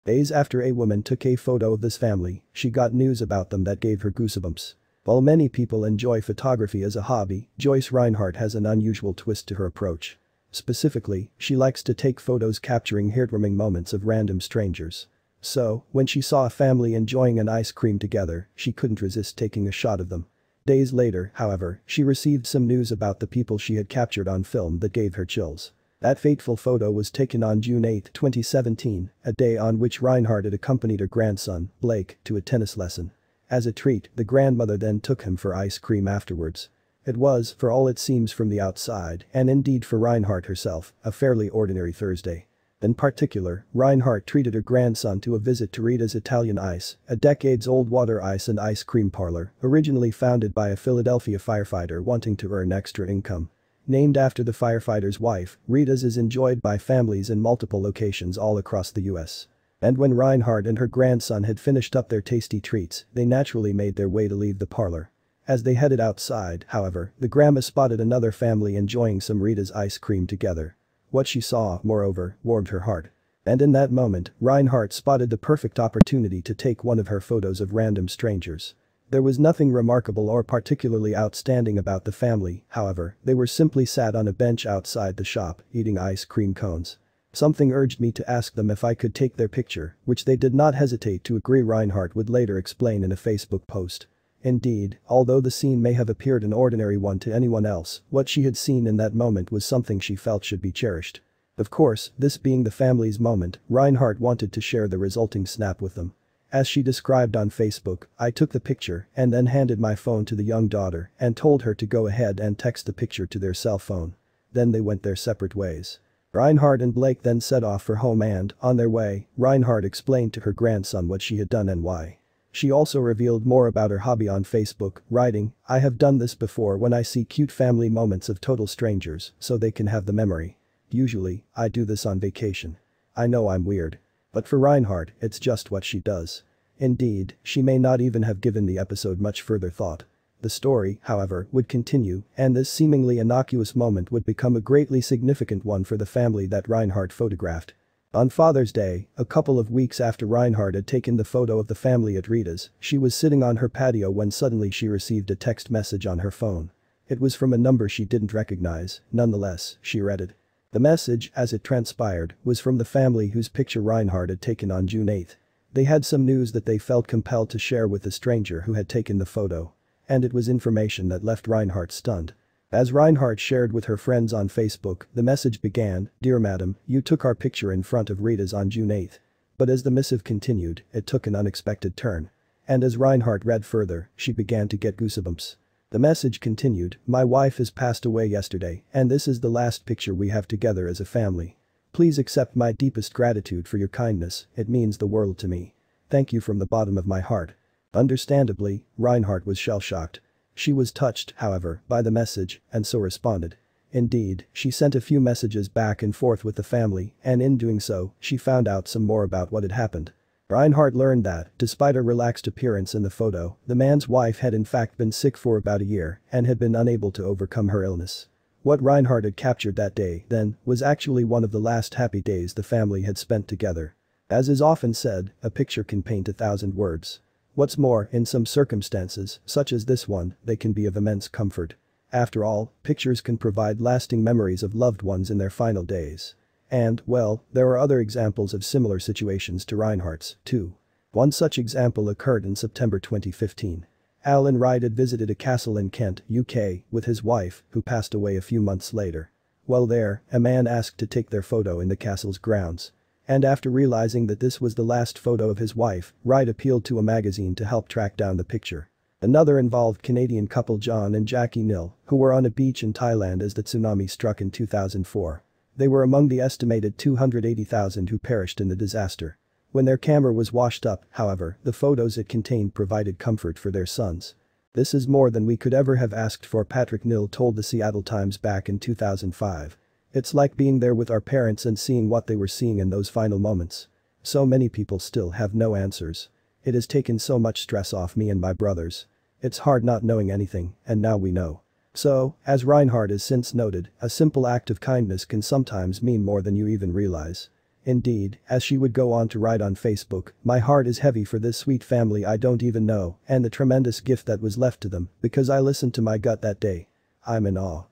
Days after a woman took a photo of this family, she got news about them that gave her goosebumps. While many people enjoy photography as a hobby, Joyce Rhinehart has an unusual twist to her approach. Specifically, she likes to take photos capturing heartwarming moments of random strangers. So, when she saw a family enjoying an ice cream together, she couldn't resist taking a shot of them. Days later, however, she received some news about the people she had captured on film that gave her chills. That fateful photo was taken on June 8, 2017, a day on which Rhinehart had accompanied her grandson, Blake, to a tennis lesson. As a treat, the grandmother then took him for ice cream afterwards. It was, for all it seems from the outside, and indeed for Rhinehart herself, a fairly ordinary Thursday. In particular, Rhinehart treated her grandson to a visit to Rita's Italian Ice, a decades-old water ice and ice cream parlor, originally founded by a Philadelphia firefighter wanting to earn extra income. Named after the firefighter's wife, Rita's is enjoyed by families in multiple locations all across the US. And when Rhinehart and her grandson had finished up their tasty treats, they naturally made their way to leave the parlor. As they headed outside, however, the grandma spotted another family enjoying some Rita's ice cream together. What she saw, moreover, warmed her heart. And in that moment, Rhinehart spotted the perfect opportunity to take one of her photos of random strangers. There was nothing remarkable or particularly outstanding about the family, however, they were simply sat on a bench outside the shop, eating ice cream cones. Something urged me to ask them if I could take their picture, which they did not hesitate to agree, Rhinehart would later explain in a Facebook post. Indeed, although the scene may have appeared an ordinary one to anyone else, what she had seen in that moment was something she felt should be cherished. Of course, this being the family's moment, Rhinehart wanted to share the resulting snap with them. As she described on Facebook, I took the picture and then handed my phone to the young daughter and told her to go ahead and text the picture to their cell phone. Then they went their separate ways. Rhinehart and Blake then set off for home and, on their way, Rhinehart explained to her grandson what she had done and why. She also revealed more about her hobby on Facebook, writing, "I have done this before when I see cute family moments of total strangers so they can have the memory. Usually, I do this on vacation. I know I'm weird. But for Rhinehart, it's just what she does." Indeed, she may not even have given the episode much further thought. The story, however, would continue, and this seemingly innocuous moment would become a greatly significant one for the family that Rhinehart photographed. On Father's Day, a couple of weeks after Rhinehart had taken the photo of the family at Rita's, she was sitting on her patio when suddenly she received a text message on her phone. It was from a number she didn't recognize, nonetheless, she read it. The message, as it transpired, was from the family whose picture Rhinehart had taken on June 8. They had some news that they felt compelled to share with the stranger who had taken the photo. And it was information that left Rhinehart stunned. As Rhinehart shared with her friends on Facebook, the message began, "Dear Madam, you took our picture in front of Rita's on June 8. But as the missive continued, it took an unexpected turn. And as Rhinehart read further, she began to get goosebumps. The message continued, "My wife has passed away yesterday, and this is the last picture we have together as a family. Please accept my deepest gratitude for your kindness, it means the world to me. Thank you from the bottom of my heart." Understandably, Rhinehart was shell-shocked. She was touched, however, by the message, and so responded. Indeed, she sent a few messages back and forth with the family, and in doing so, she found out some more about what had happened. Rhinehart learned that, despite her relaxed appearance in the photo, the man's wife had in fact been sick for about a year and had been unable to overcome her illness. What Rhinehart had captured that day, then, was actually one of the last happy days the family had spent together. As is often said, a picture can paint 1,000 words. What's more, in some circumstances, such as this one, they can be of immense comfort. After all, pictures can provide lasting memories of loved ones in their final days. And, well, there are other examples of similar situations to Rhinehart's, too. One such example occurred in September 2015. Alan Wright had visited a castle in Kent, UK, with his wife, who passed away a few months later. While there, a man asked to take their photo in the castle's grounds. And after realizing that this was the last photo of his wife, Wright appealed to a magazine to help track down the picture. Another involved Canadian couple John and Jackie Nill, who were on a beach in Thailand as the tsunami struck in 2004. They were among the estimated 280,000 who perished in the disaster. When their camera was washed up, however, the photos it contained provided comfort for their sons. "This is more than we could ever have asked for," Patrick Nill told the Seattle Times back in 2005. "It's like being there with our parents and seeing what they were seeing in those final moments. So many people still have no answers. It has taken so much stress off me and my brothers. It's hard not knowing anything, and now we know." So, as Rhinehart has since noted, a simple act of kindness can sometimes mean more than you even realize. Indeed, as she would go on to write on Facebook, my heart is heavy for this sweet family I don't even know and the tremendous gift that was left to them because I listened to my gut that day. I'm in awe.